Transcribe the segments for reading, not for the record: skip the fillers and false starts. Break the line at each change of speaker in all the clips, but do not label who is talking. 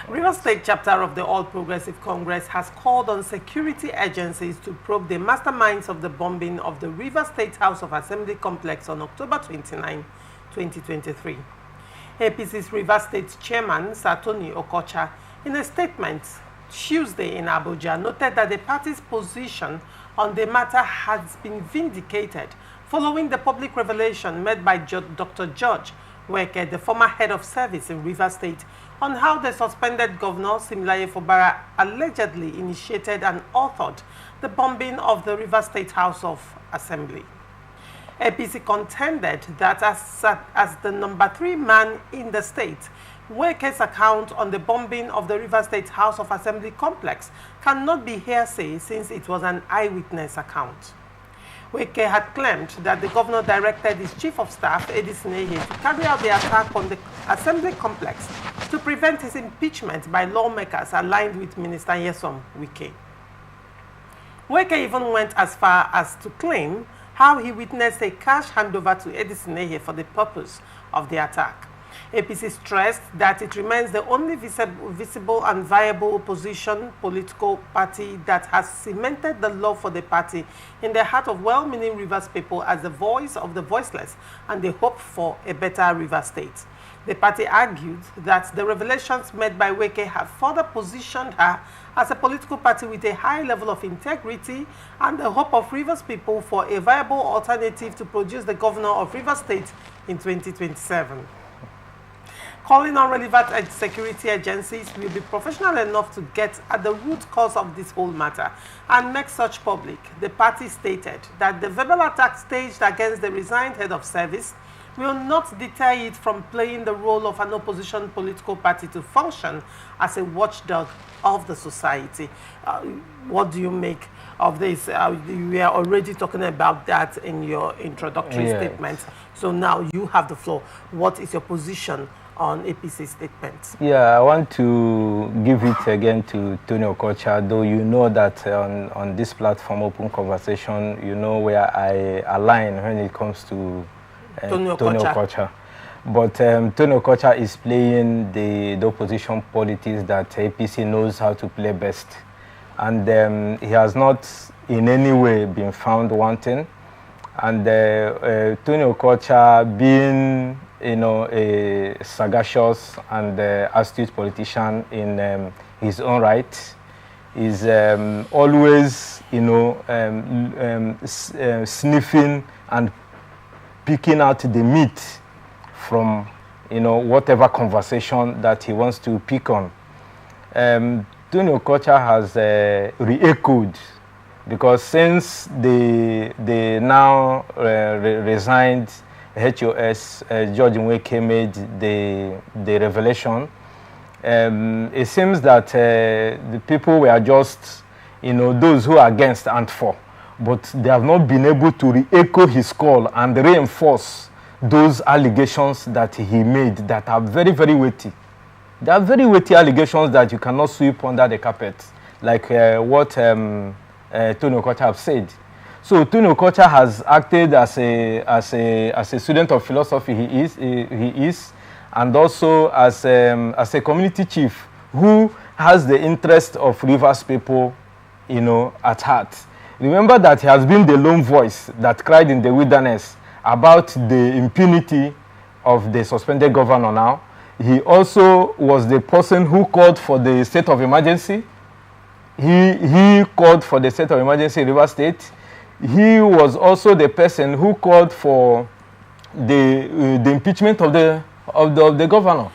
Rivers State chapter of the All Progressive Congress has called on security agencies to probe the masterminds of the bombing of the Rivers State House of Assembly complex on October 29, 2023. APC's Rivers State chairman, Tony Okocha, in a statement Tuesday in Abuja, noted that the party's position on the matter has been vindicated following the public revelation made by Dr. George Weke, the former head of service in Rivers State, on how the suspended governor, Fubara, allegedly initiated and authored the bombing of the Rivers State House of Assembly. APC contended that as the number 3 man in the state, Weke's account on the bombing of the Rivers State House of Assembly complex cannot be hearsay since it was an eyewitness account. Weke had claimed that the governor directed his chief of staff, Edison Ehe, to carry out the attack on the assembly complex to prevent his impeachment by lawmakers aligned with Minister Nyesom Wike. Weke even went as far as to claim how he witnessed a cash handover to Edison Ehe for the purpose of the attack. APC stressed that it remains the only visible and viable opposition political party that has cemented the love for the party in the heart of well-meaning Rivers people as the voice of the voiceless and the hope for a better Rivers State. The party argued that the revelations made by Weke have further positioned her as a political party with a high level of integrity and the hope of Rivers people for a viable alternative to produce the governor of Rivers State in 2027. Calling on relevant security agencies will be professional enough to get at the root cause of this whole matter and make such public. The party stated that the verbal attack staged against the resigned head of service will not deter it from playing the role of an opposition political party to function as a watchdog of the society. What do you make of this? We are already talking about that in your introductory statement. So now you have the floor. What is your position on APC statements?
Yeah, I want to give it again to Tony Okocha, though you know that on this platform, Open Conversation, you know where I align when it comes to Tony Okocha. But Tony Okocha is playing the opposition politics that APC knows how to play best. And he has not in any way been found wanting. And Tony Okocha, being a sagacious and astute politician in his own right, is always, sniffing and picking out the meat from, whatever conversation that he wants to pick on. Tony Okocha has re-echoed, because since they now resigned HOS, George Weke made the revelation, it seems that the people were just, those who are against and for, but they have not been able to re-echo his call and reinforce those allegations that he made that are very, very weighty. They are very weighty allegations that you cannot sweep under the carpet, like what Tony Okocha have said. So Tony Okocha has acted as a student of philosophy. He is, and also as a community chief who has the interest of Rivers people, at heart. Remember that he has been the lone voice that cried in the wilderness about the impunity of the suspended governor now. He also was the person who called for the state of emergency. He called for the state of emergency in Rivers State. He was also the person who called for the impeachment of the governor.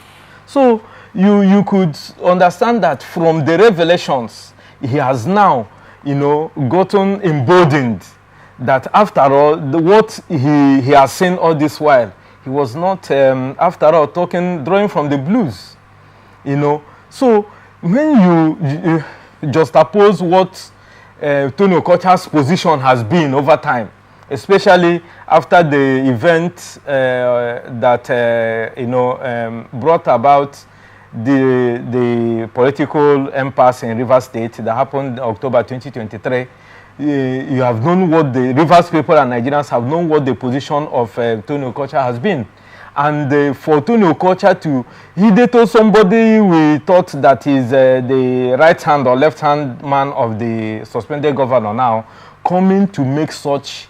So you could understand that from the revelations, he has now, gotten emboldened that after all, what he has seen all this while, he was not, after all, drawing from the blues, So when you juxtapose what Tony Okocha's position has been over time, especially after the event that brought about the political impasse in Rivers State that happened October 2023. You have known what the Rivers people and Nigerians have known what the position of Tony Okocha has been. And for Tony Okocha to, he told somebody we thought that is the right hand or left hand man of the suspended governor now, coming to make such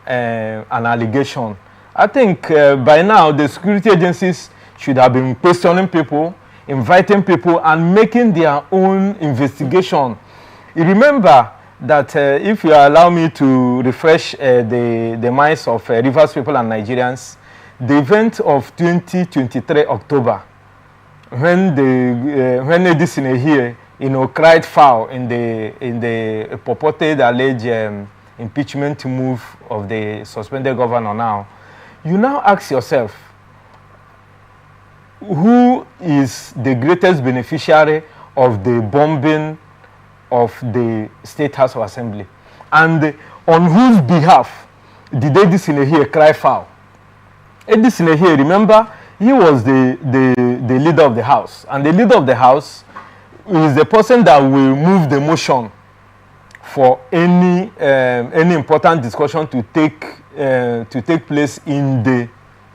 an allegation. I think by now the security agencies should have been questioning people, inviting people, and making their own investigation. You remember that if you allow me to refresh the minds of Rivers people and Nigerians, the event of 2023 October, when Edison here, cried foul in the purported alleged impeachment move of the suspended governor now, you now ask yourself, who is the greatest beneficiary of the bombing of the State House of Assembly? And on whose behalf did Edison here cry foul? Edison here, remember, he was the leader of the House. And the leader of the House is the person that will move the motion for any important discussion to take place in the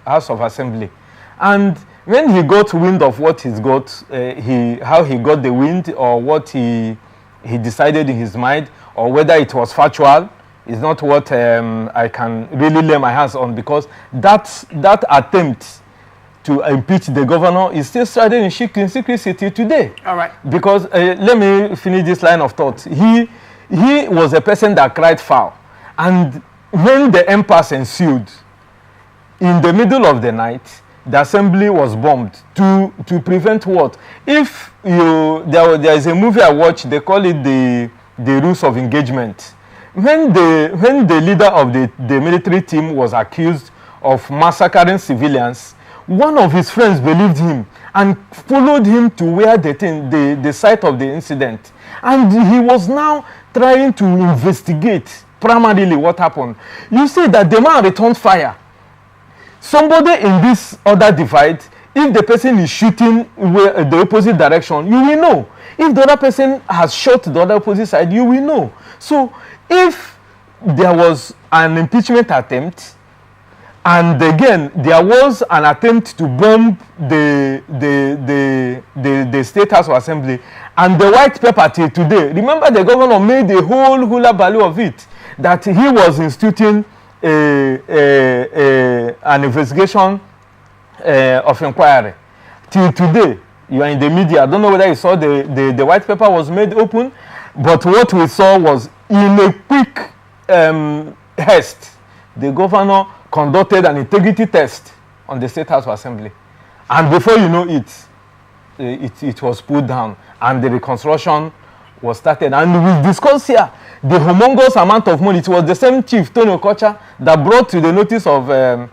House of Assembly. And when he got wind of what he's got, how he got the wind, or what he decided in his mind, or whether it was factual, is not what I can really lay my hands on, because that attempt to impeach the governor is still starting in secrecy today.
All right.
Because let me finish this line of thought. He was a person that cried foul, and when the impasse ensued, in the middle of the night, the assembly was bombed to prevent what? If there is a movie I watched, they call it the rules of engagement. When the leader of the military team was accused of massacring civilians, one of his friends believed him and followed him to where the site of the incident. And he was now trying to investigate primarily what happened. You see that the man returned fire. Somebody in this other divide, if the person is shooting the opposite direction, you will know. If the other person has shot the other opposite side, you will know. So if there was an impeachment attempt, and again there was an attempt to bomb the State House of Assembly, and the white paper till today, remember the governor made a whole hula baloo of it, that he was instituting an investigation of inquiry. Till today, you are in the media. I don't know whether you saw the white paper was made open, but what we saw was, in a quick haste, the governor conducted an integrity test on the State House of Assembly, and before you know it, it was put down, and the reconstruction was started. And we discussed here the humongous amount of money. It was the same chief, Tony Okocha, that brought to the notice of the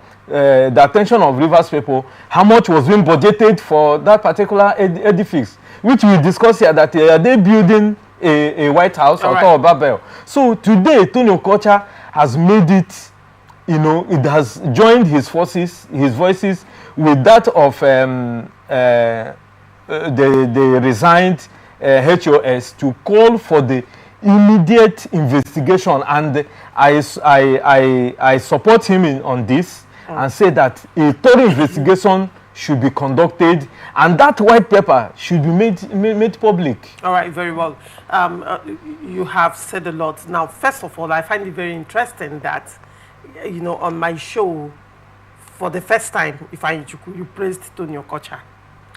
attention of Rivers people how much was being budgeted for that particular edifice, which we discussed here, that they building a White House on top of Babel. So today, Tony Okocha has made it, it has joined his voices with that of the resigned HOS to call for the immediate investigation. And I support him on this, and say that a thorough investigation should be conducted, and that white paper should be made public.
All right, very well. You have said a lot. Now, first of all, I find it very interesting that, on my show, for the first time, you praised Tony Okocha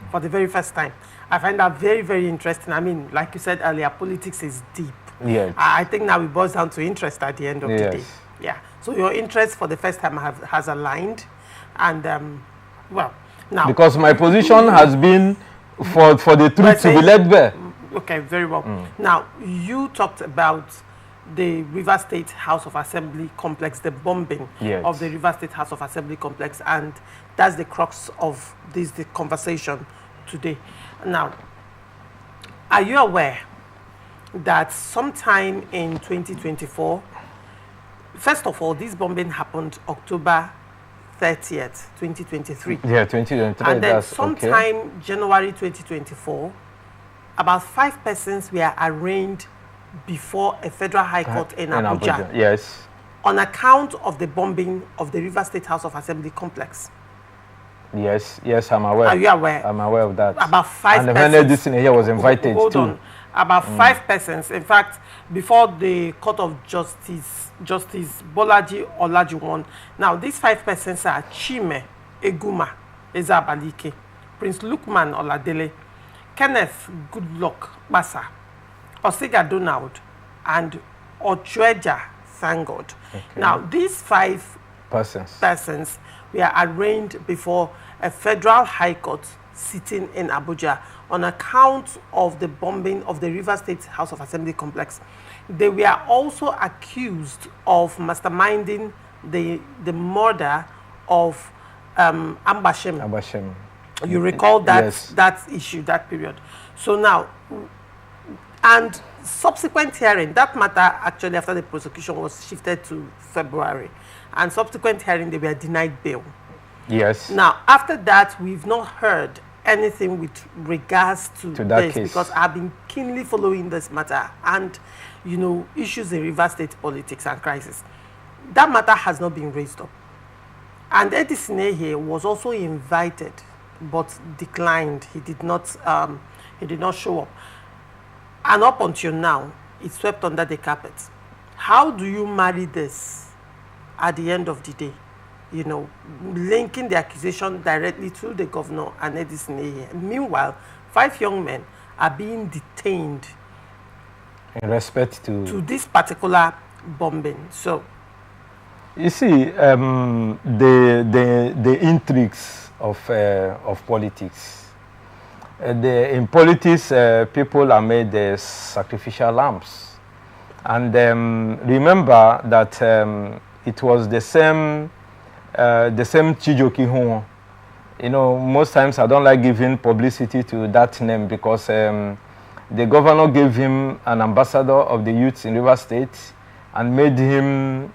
for the very first time. I find that very, very interesting. I mean, like you said earlier, politics is deep.
Yes.
I think now it boils down to interest at the end of the day. Yeah. So your interest for the first time has aligned, and well, now
because my position has been for the truth to be led bare.
Okay, very well. Now you talked about the River State House of Assembly complex, the bombing of the River State House of Assembly complex, and that's the crux of the conversation today. Now, are you aware that sometime in 2024, first of all, this bombing happened October 30th, 2023.
Yeah, 2023.
And then sometime January 2024, about 5 persons were arraigned before a federal high court in Abuja.
Yes.
On account of the bombing of the River State House of Assembly complex.
Yes, I'm aware.
Are you aware?
I'm aware of that.
About 5
and
persons.
And this in here was invited
hold
too.
On. About 5 persons. In fact, before the Court of Justice Bolaji Olajuwon. Now, these 5 persons are Chime Eguma Ezabalike, Prince Lukman Oladele, Kenneth Goodluck Basa, Osiga Donald, and Ochweja Sangod. Okay. Now, these 5 persons were arraigned before a federal high court sitting in Abuja on account of the bombing of the River State House of Assembly complex. They were also accused of masterminding the murder of Ambashem. You recall that,
yes.
That issue, that period. So now, and subsequent hearing, that matter actually after the prosecution was shifted to February, and subsequent hearing they were denied bail.
Yes.
Now, after that, we've not heard anything with regards to this
case.
Because I've been keenly following this matter and, you know, issues in River State politics and crisis. That matter has not been raised up. And Edison here was also invited, but declined. He did not show up. And up until now, it's swept under the carpet. How do you marry this at the end of the day? You know, linking the accusation directly to the governor and Edison here. Meanwhile, 5 young men are being detained
in respect to
this particular bombing. So,
you see, the intrigues of politics. In politics, people are made sacrificial lambs, and remember that it was the same Chijoki Huo. You know, most times I don't like giving publicity to that name because the governor gave him an ambassador of the youth in River State and made him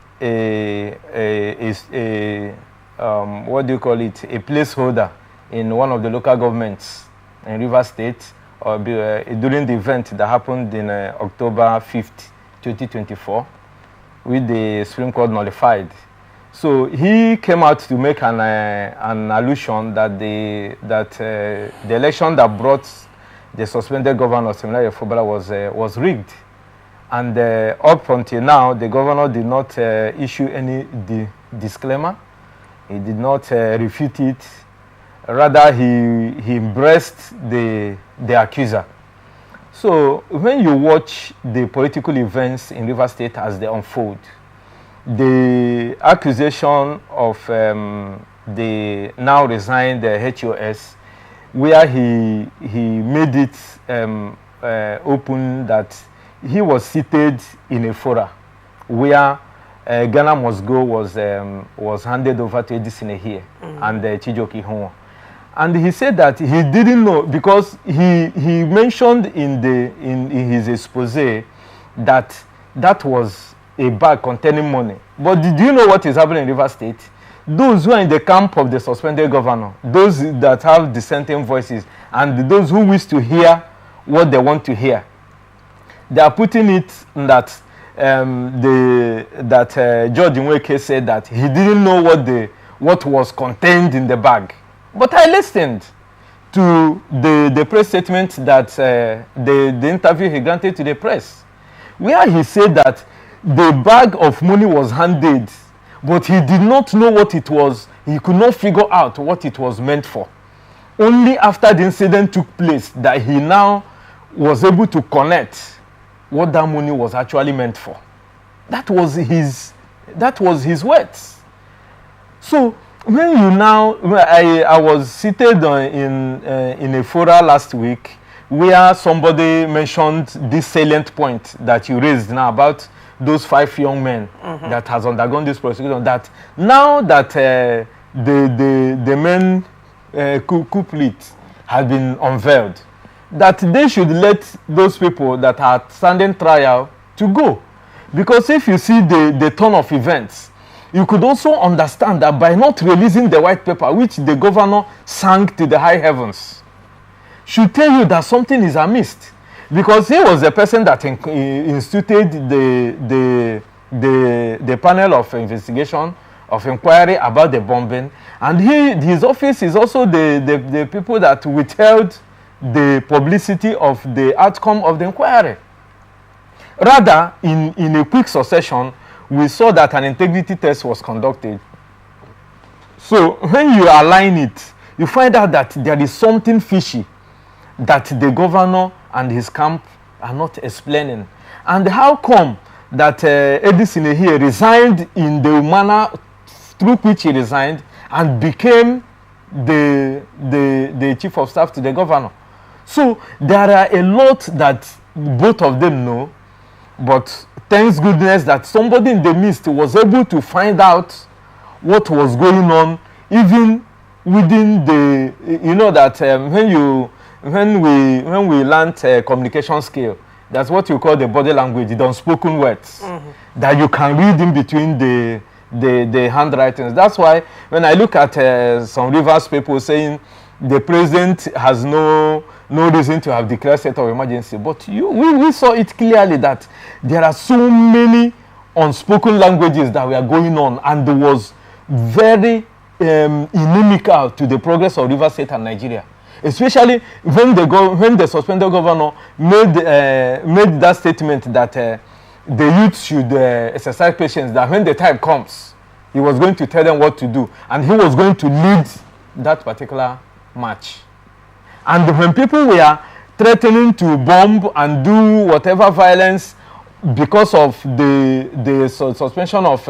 what do you call it? A placeholder in one of the local governments in River State during the event that happened in October 5th, 2024, with the Supreme Court nullified. So he came out to make an allusion that the election that brought the suspended governor Fubara was rigged, and up until now the governor did not issue any disclaimer. He did not refute it. Rather, he embraced the accuser. So when you watch the political events in River State as they unfold, the accusation of the now resigned HOS, where he made it open that he was seated in a fora where Ghana Must Go was handed over to Edison here and Chijoki Huo. And he said that he didn't know because he mentioned in his expose that was a bag containing money. But did you know what is happening in River State? Those who are in the camp of the suspended governor, those that have dissenting voices, and those who wish to hear what they want to hear, they are putting it that George Nweke said that he didn't know what was contained in the bag. But I listened to the press statement that the interview he granted to the press, where he said that the bag of money was handed, but he did not know what it was. He could not figure out what it was meant for. Only after the incident took place that he now was able to connect what that money was actually meant for. That was his words. So when you now, I was seated in a forum last week where somebody mentioned this salient point that you raised now about those 5 young men that has undergone this prosecution, that now that the men couplet has been unveiled, that they should let those people that are standing trial to go. Because if you see the turn of events, you could also understand that by not releasing the white paper, which the governor sang to the high heavens, should tell you that something is amiss. Because he was the person that instituted the panel of investigation of inquiry about the bombing, and his office is also the people that withheld the publicity of the outcome of the inquiry. Rather, in a quick succession, we saw that an integrity test was conducted. So when you align it, you find out that there is something fishy that the governor and his camp are not explaining. And how come that Edison here resigned in the manner through which he resigned and became the chief of staff to the governor? So there are a lot that both of them know, but thanks goodness that somebody in the midst was able to find out what was going on, even within the, you know that when we learned communication skill, that's what you call the body language, the unspoken words, that you can read in between the handwritings. That's why when I look at some Rivers people saying the president has no reason to have declared state of emergency, but we saw it clearly that there are so many unspoken languages that were going on, and it was very inimical to the progress of Rivers State and Nigeria. Especially when the suspended governor made that statement that the youth should exercise patience, that when the time comes, he was going to tell them what to do, and he was going to lead that particular march. And when people were threatening to bomb and do whatever violence because of the suspension of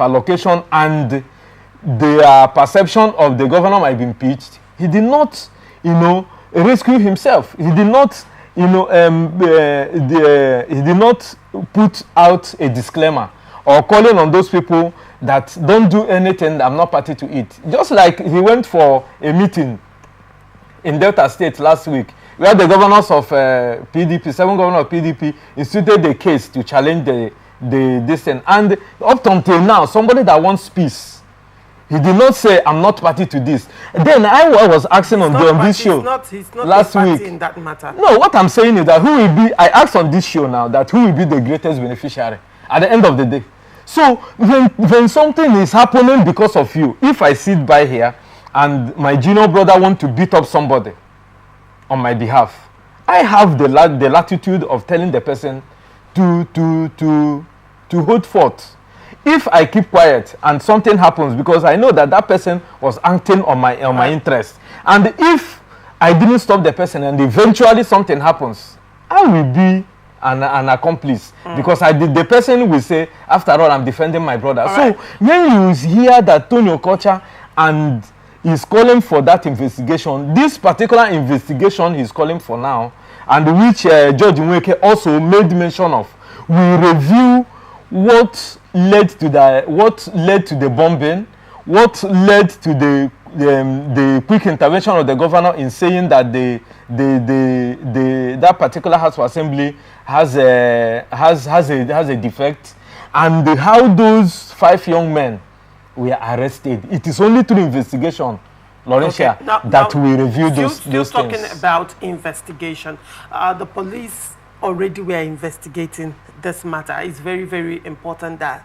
allocation and their perception of the governor might be impeached, he did not, rescue himself. He did not, he did not put out a disclaimer or calling on those people that don't do anything, I'm not party to it. Just like he went for a meeting in Delta State last week, where the governors of PDP, 7 governors of PDP, instituted a case to challenge this thing. And up until now, somebody that wants peace, he did not say, I'm not party to this. Then I was asking on this show
he's not
last week.
In that matter.
No, what I'm saying is that I asked on this show now that who will be the greatest beneficiary at the end of the day. So when something is happening because of you, if I sit by here and my junior brother want to beat up somebody on my behalf, I have the latitude of telling the person to hold forth. If I keep quiet and something happens, because I know that person was acting on my interest, and if I didn't stop the person and eventually something happens, I will be an accomplice, because the person will say, after all, I'm defending my brother. So when you hear that Tony Okocha and is calling for that investigation, this particular investigation he's calling for now, and which Judge Nweke also made mention of, will review what led to the bombing, what led to the quick intervention of the governor in saying that that particular House of Assembly has a defect, and how those 5 young men were arrested. It is only through investigation, Laurentia, that we review those things.
Still talking about investigation, the police already were investigating this matter. It's very, very important that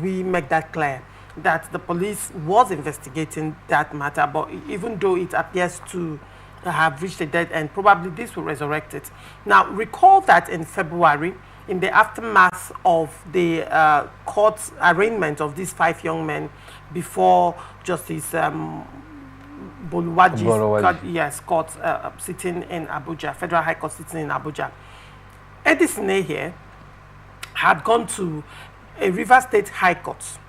we make that clear, that the police was investigating that matter, but even though it appears to have reached a dead end, probably this will resurrect it. Now, recall that in February, in the aftermath of the court's arraignment of these 5 young men before Justice Boluwaji's court sitting in Abuja, Federal High Court sitting in Abuja, Edison here had gone to a Rivers State High Court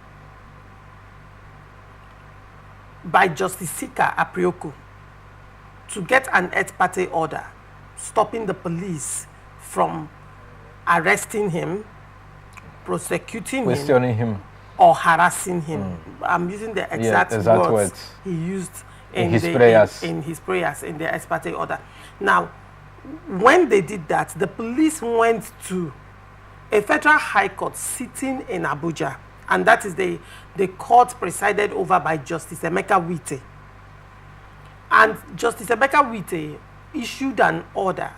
by Justice Sika Aprioku to get an ex parte order stopping the police from arresting him, prosecuting him, or harassing him. I'm using the exact words he used in his prayers in the ex parte order. Now, when they did that, the police went to a Federal High Court sitting in Abuja, and that is the court presided over by Justice Emeka Wite. And Justice Emeka Wite issued an order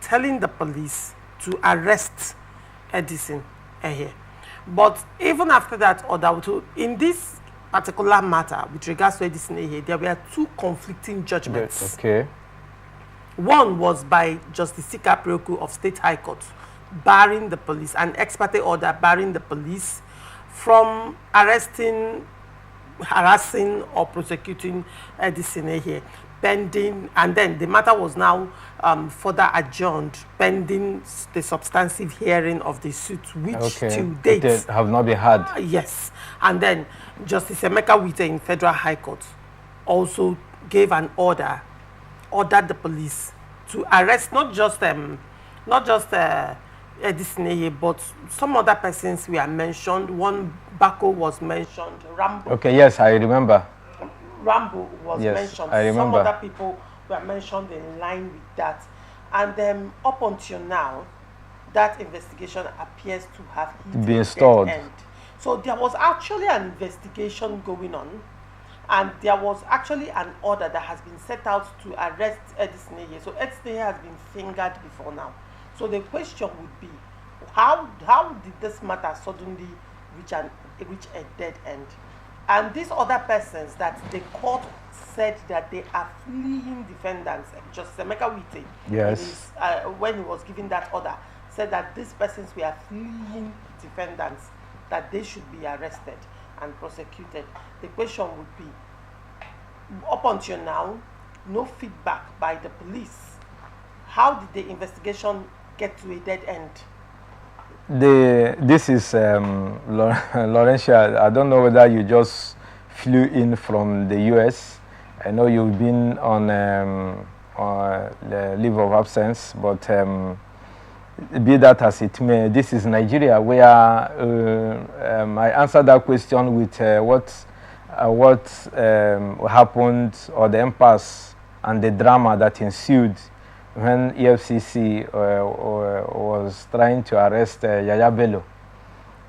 telling the police to arrest Edison here. But even after that order, in this particular matter, with regards to Edison, there were two conflicting judgments.
Okay.
One was by Justice Sika Preoku of State High Court, barring the police, an ex parte order barring the police from arresting, harassing, or prosecuting Edison pending, and then the matter was now further adjourned pending the substantive hearing of the suit, which to date
have not been had.
Yes, and then Justice Emeka Wite in Federal High Court also gave an ordered the police to arrest not just Edison, but some other persons were mentioned. One, Bako was mentioned, Rambo.
Okay, yes, I remember.
Rambo was mentioned.
I remember.
Some other people were mentioned in line with that. And up until now, that investigation appears to have
been stalled.
So there was actually an investigation going on, and there was actually an order that has been set out to arrest Edison. So Edison has been fingered before now. So the question would be, how did this matter suddenly reach a dead end? And these other persons that the court said that they are fleeing defendants, Justice Emeka Wite,
yes,
when he was giving that order, said that these persons were fleeing defendants, that they should be arrested and prosecuted. The question would be, up until now, no feedback by the police. How did the investigation get to a dead end?
This is Laurentia. I don't know whether you just flew in from the US. I know you've been on the leave of absence, but be that as it may, this is Nigeria, where I answered that question with what happened, or the impasse and the drama that ensued when EFCC was trying to arrest Yaya Bello.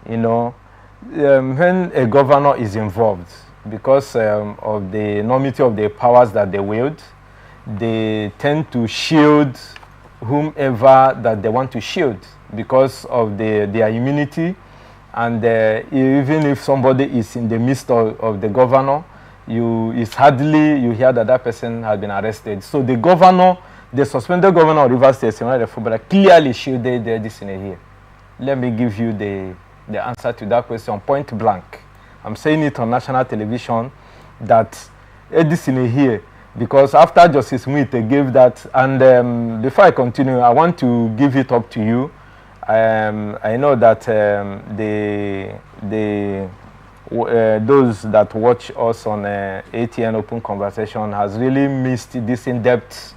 You know, when a governor is involved, because of the enormity of the powers that they wield, they tend to shield whomever that they want to shield because of their immunity. And even if somebody is in the midst of the governor, it's hardly you hear that that person has been arrested. So the governor, the suspended governor of Rivers State, Fubara, clearly shielded this in here. Let me give you the answer to that question point blank. I'm saying it on national television that this in here, because after Justice Mwite gave that, and before I continue, I want to give it up to you. I know that those that watch us on ATN Open Conversation has really missed this in-depth,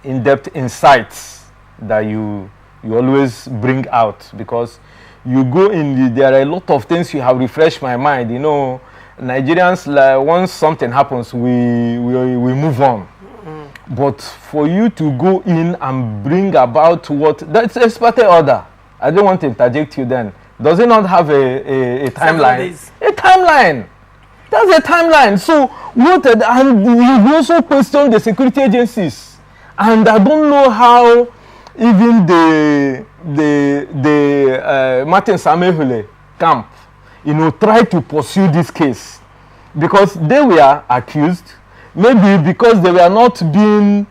in-depth insights that you always bring out, because you go in, there are a lot of things you have refreshed my mind. You know, Nigerians, like, once something happens, we move on. But for you to go in and bring about that's a special order. I don't want to interject you then. Does it not have a timeline? A timeline. That's a timeline. So and you also question the security agencies. And I don't know how even the Martin Samehule camp, try to pursue this case, because they were accused, maybe because they were not being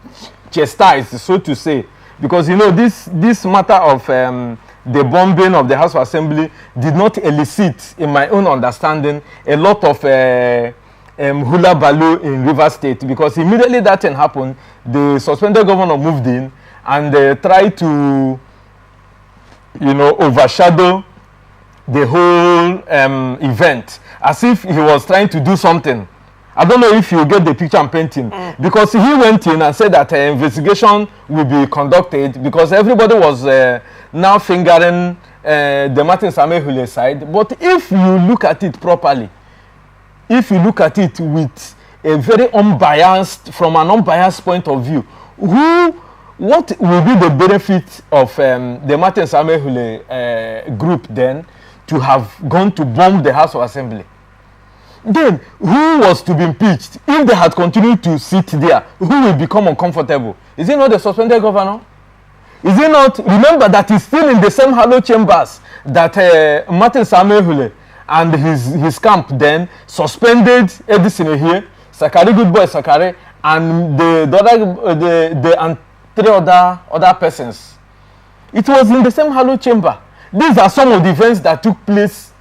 chastised, so to say, because this matter of the bombing of the House of Assembly did not elicit, in my own understanding, a lot of hula baloo in Rivers State, because immediately that thing happened, the suspended governor moved in and tried to overshadow the whole event, as if he was trying to do something. I don't know if you get the picture I'm painting, because he went in and said that an investigation will be conducted, because everybody was now fingering the Martin Samehule side. But if you look at it properly, if you look at it with a very from an unbiased point of view, what will be the benefit of the Martin Samehule group then to have gone to bomb the House of Assembly? Then, who was to be impeached? If they had continued to sit there, who will become uncomfortable? Is it not the suspended governor? Is it not? Remember that he's still in the same hollow chambers that Martin Samuel and his camp then suspended Edison here, Sakari Goodboy Sakari, and the three other persons. It was in the same hollow chamber. These are some of the events that took place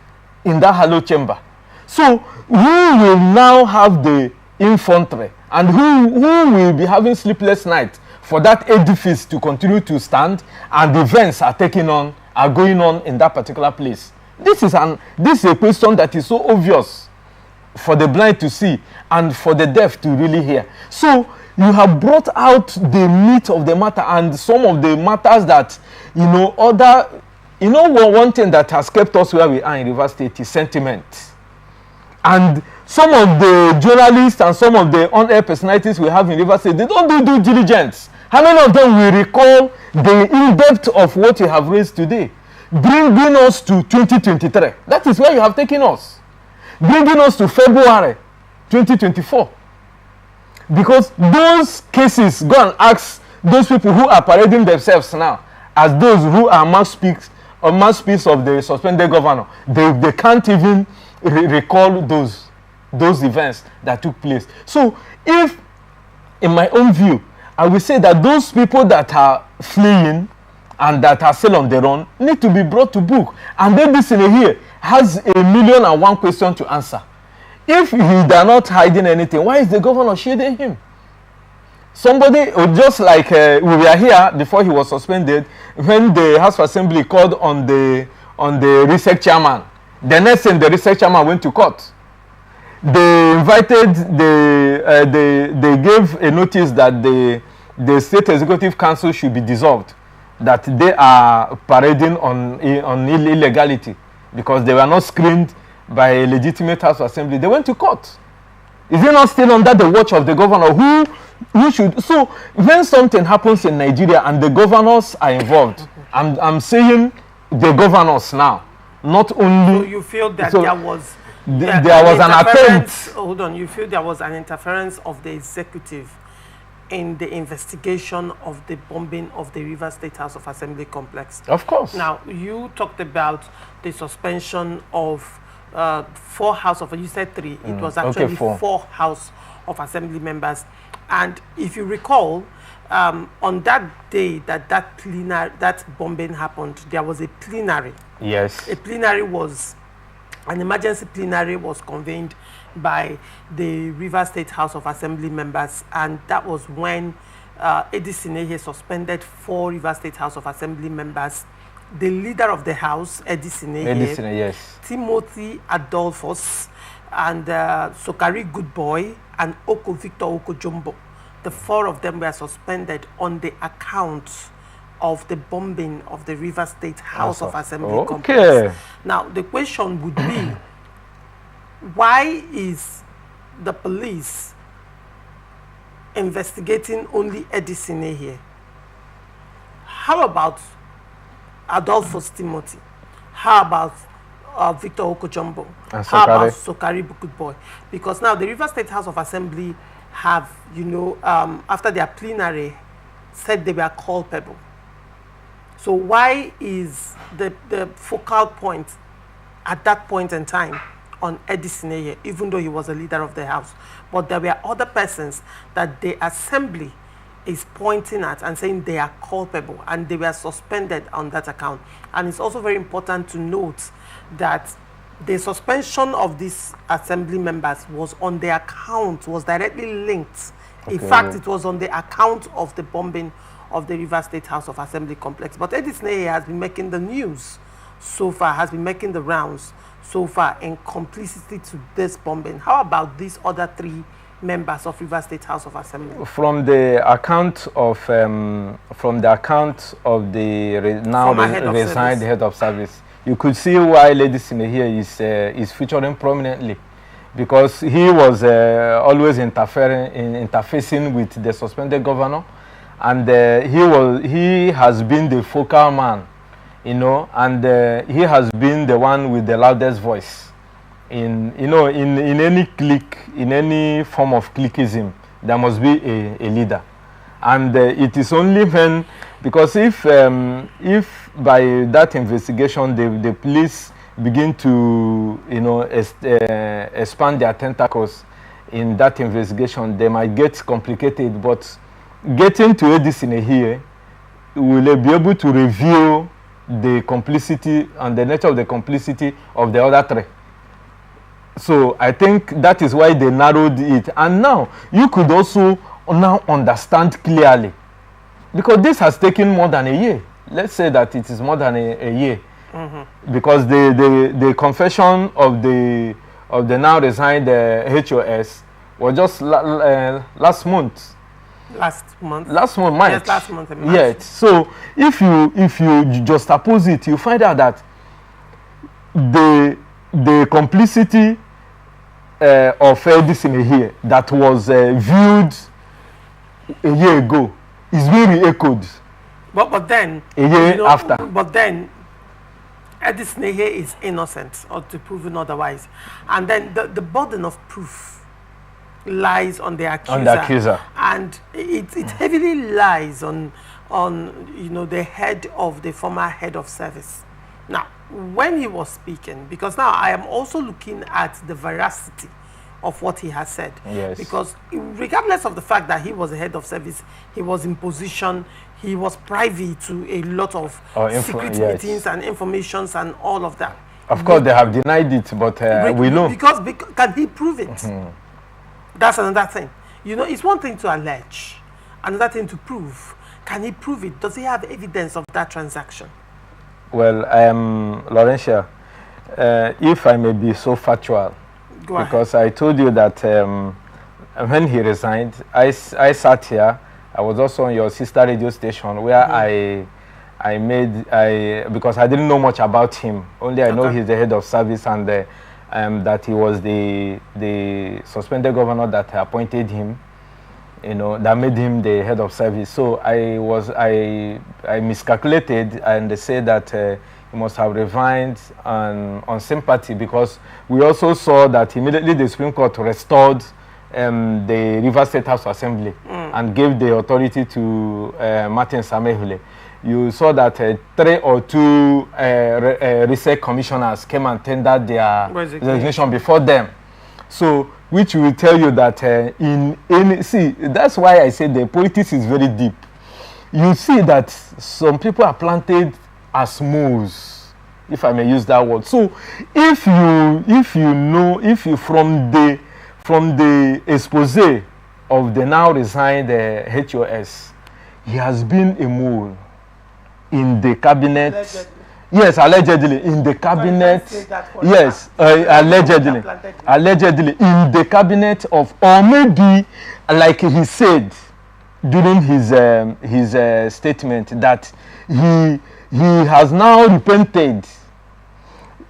in that hollow chamber. So who will now have the infantry, and who will be having sleepless nights for that edifice to continue to stand, and the events are going on in that particular place? This is a question that is so obvious for the blind to see and for the deaf to really hear. So you have brought out the meat of the matter and some of the matters that, one thing that has kept us where we are in Rivers State is sentiment. And some of the journalists and some of the on-air personalities we have in Rivers State, they don't do due diligence. How many of them will recall the in-depth of what you have raised today? Bringing us to 2023. That is where you have taken us. Bringing us to February 2024. Because those cases, go and ask those people who are parading themselves now as those who are mouthpiece of the suspended governor. They can't even recall those events that took place. So if, in my own view, I will say that those people that are fleeing and that are still on the run need to be brought to book. And then this in here has 1,000,001 question to answer. If they are not hiding anything, why is the governor shielding him? Somebody, just like we were here before he was suspended, when the House of Assembly called on the research chairman, the next thing the research chairman went to court. They invited, they gave a notice that the State Executive Council should be dissolved, that they are parading on illegality because they were not screened by a legitimate House of Assembly. They went to court. Is it not still under the watch of the governor? Who should? So when something happens in Nigeria and the governors are involved, I'm saying the governors now, not only.
So you feel that there was
an attempt.
Hold on. You feel there was an interference of the executive in the investigation of the bombing of the Rivers State House of Assembly complex?
Of course.
Now, you talked about the suspension of 4 House of, you said 3. It was actually 4 House of Assembly members. And if you recall, on that day that bombing happened, there was a plenary.
Yes.
An emergency plenary was convened by the Rivers State House of Assembly members, and that was when Edison suspended 4 Rivers State House of Assembly members. The leader of the house, Edison,
yes.
Timothy Adolphus, and Sokari Goodboy, and Victor Okojumbo. The 4 of them were suspended on the account of the bombing of the Rivers State House of Assembly complex. Now, the question would be, why is the police investigating only Edison here? How about Adolphus Timothy? How about Victor Okojumbo? How about Sokari Goodboy? Because now the Rivers State House of Assembly have, after their plenary, said they were culpable. So why is the focal point at that point in time on Edison, even though he was a leader of the house? But there were other persons that the assembly is pointing at and saying they are culpable, and they were suspended on that account. And it's also very important to note that the suspension of these assembly members was on their account, was directly linked. In fact, it was on the account of the bombing of the Rivers State House of Assembly complex. But Edison has been making the news so far, has been making the rounds so far in complicity to this bombing. How about these other 3 members of Rivers State House of Assembly?
From the account of the now resigned head of service, you could see why Lady Sine here is featuring prominently, because he was always interfacing with the suspended governor, and he has been the focal man, and he has been the one with the loudest voice. In any clique, in any form of cliquism, there must be a leader. And it is only when, because if by that investigation the police begin to, you know, expand their tentacles in that investigation, they might get complicated. But getting to Edison here will be able to reveal the complicity and the nature of the complicity of the other three. So I think that is why they narrowed it. And now you could also now understand clearly, because this has taken more than a year. Let's say that it is more than a year. Because the confession of the now resigned HOS was just last month.
Last month,
March.
Yes, last month. In March.
Yes. So if you just oppose it, you find out that the complicity of Edison here that was viewed a year ago is being re-echoed.
But then
a year after.
But then Edison here is innocent or to proven otherwise, and then the burden of proof lies on the accuser, and it heavily lies on you know, the head of the former head of service. Now, when he was speaking, because now I am also looking at the veracity of what he has said.
Yes.
Because regardless of the fact that he was a head of service, he was in position, he was privy to a lot of secret meetings and informations and all of that.
Of course, they have denied it, but we know.
Because can he prove it? That's another thing. You know, it's one thing to allege, another thing to prove. Can he prove it? Does he have evidence of that transaction?
Well, Laurentia, if I may be so factual, because I told you that when he resigned, I sat here. I was also on your sister radio station where because I didn't know much about him. Only I know he's the head of service, and that he was the suspended governor that appointed him, you know, that made him the head of service. So I miscalculated, and they said that he must have resigned on sympathy, because we also saw that immediately the Supreme Court restored the Rivers State House Assembly and gave the authority to Martin Samehule. You saw that 3 or 2 research commissioners came and tendered their resignation before them. So, which will tell you that that's why I say the politics is very deep. You see that some people are planted as moles, if I may use that word. So, if you from the expose of the now resigned HOS, he has been a mole in the cabinet. Allegedly. Yes, allegedly in the cabinet. Yes, allegedly in the cabinet of, or maybe like he said during his statement that he has now repented,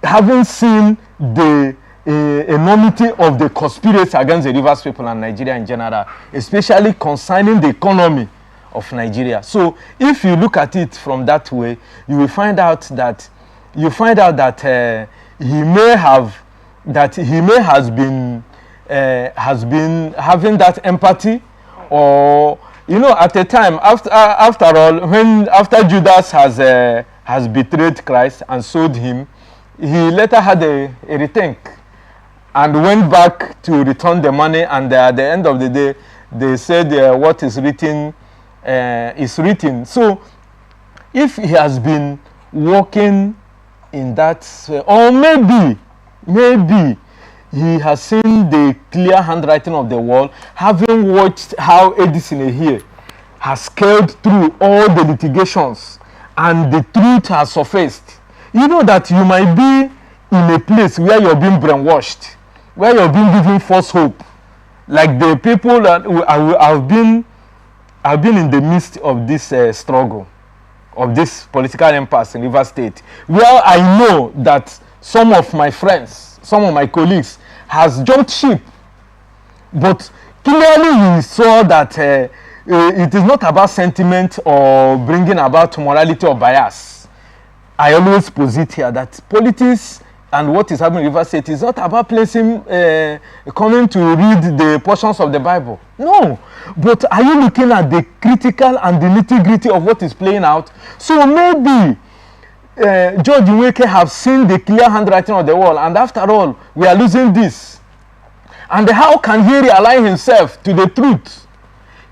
having seen the enormity of the conspiracy against the Rivers people and Nigeria in general, especially concerning the economy of Nigeria. So if you look at it from that way, you will find out that he has been having that empathy, or you know, at a time after all, after Judas has betrayed Christ and sold him, he later had a rethink and went back to return the money, and at the end of the day they said what is written is written. So if he has been working in that, or maybe he has seen the clear handwriting of the wall, having watched how Edison here has scaled through all the litigations and the truth has surfaced. You know that you might be in a place where you're being brainwashed, where you're being given false hope, like the people that have been in the midst of this struggle, of this political impasse in Rivers State, where I know that some of my friends, some of my colleagues has jumped ship. But clearly we saw that it is not about sentiment or bringing about morality or bias. I always posit here that politics and what is happening in River State is not about placing, coming to read the portions of the Bible. No. But are you looking at the critical and the nitty-gritty of what is playing out? So maybe George Nweke have seen the clear handwriting on the wall, and after all, we are losing this. And how can he realign himself to the truth?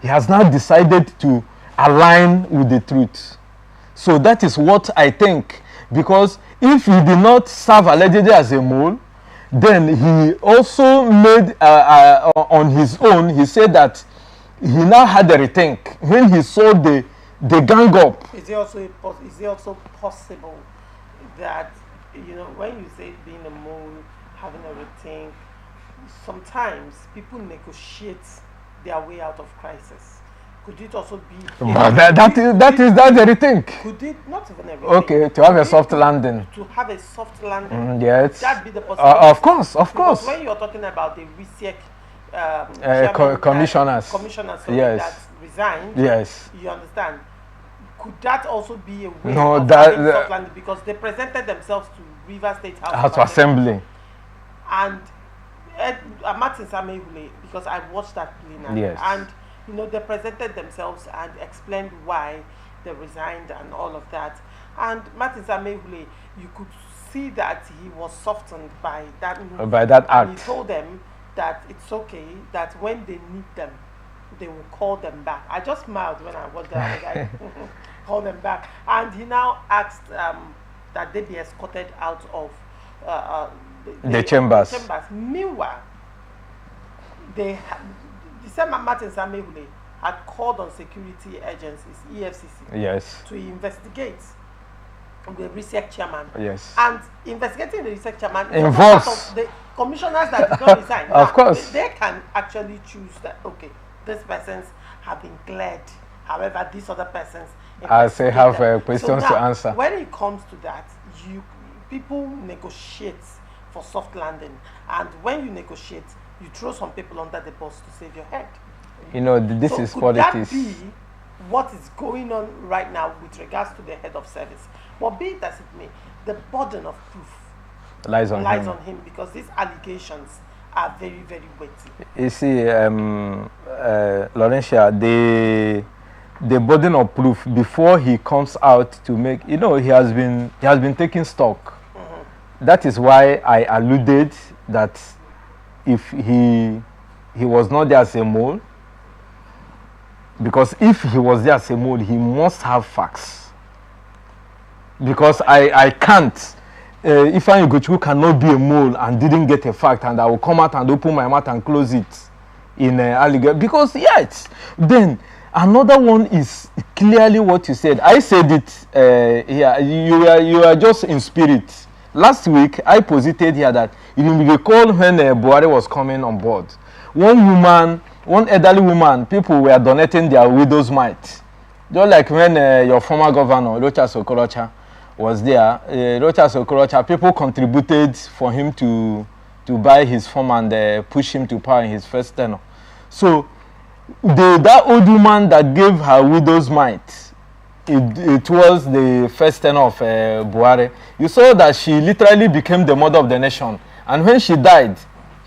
He has now decided to align with the truth. So that is what I think, because if he did not serve allegedly as a mole, then he also made on his own, he said that he now had a rethink when he saw the gang up.
Is it also possible that, you know, when you say being a mole, having a rethink, sometimes people negotiate their way out of crisis? Could it also be...
That's a rethink.
Could it not even a rethink?
Okay, to have a soft landing.
To have a soft landing.
Yes.
That'd be the possibility.
Of course.
Because when you're talking about the RISEC
commissioners
that resigned,
yes,
you understand, could that also be a way
no,
of
that,
having soft landing? Because they presented themselves to River State House
of Assembly.
And Martin Samehule, because I watched that plenary,
yes,
and you know, they presented themselves and explained why they resigned and all of that. And Martin Samehule, you could see that he was softened by that move.
By that act.
And he told them that it's okay, that when they need them, they will call them back. I just smiled when I watched that. I was like, call them back. And he now asked that they be escorted out of
the chambers.
Meanwhile, the same Martin Samehule had called on security agencies, EFCC,
yes,
to investigate the RISEC chairman.
Yes.
And investigating the RISEC chairman
involves
the commissioners that did not resign.
Of course.
They can actually choose that, okay, these persons have been cleared. However, these other persons...
I say have questions
so now,
to answer.
When it comes to that, people negotiate for soft landing. And when you negotiate, you throw some people under the bus to save your head.
You know, this is politics.
Could that be what is going on right now with regards to the head of service? But be it as it may, the burden of proof
lies on
him because these allegations are very, very weighty.
You see, Laurentia, the burden of proof before he comes out to make, you know, he has been taking stock. Mm-hmm. That is why I alluded that if he was not there as a mole, because if he was there as a mole, he must have facts. Because I can't, Ifeanyi Ugochukwu cannot be a mole and didn't get a fact, and I will come out and open my mouth and close it in allegation. Because yes, then another one is clearly what you said. I said it here. You are just in spirit. Last week I posited here that you recall when Buhari was coming on board, one elderly woman, people were donating their widow's mite. Just like when your former governor, Rochas Okorocha, was there, Rochas Okorocha, people contributed for him to buy his farm and push him to power in his first tenure. So that old woman that gave her widow's mite, it was the first tenure of Buhari. You saw that she literally became the mother of the nation. And when she died,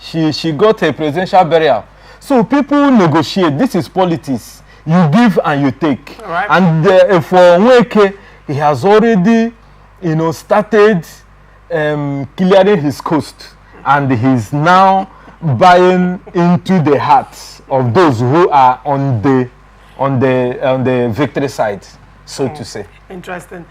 she got a presidential burial. So people negotiate. This is politics. You give and you take.
Right.
And for Nweke, he has already, you know, started clearing his coast, and he's now buying into the hearts of those who are on the victory side, so to say.
Interesting.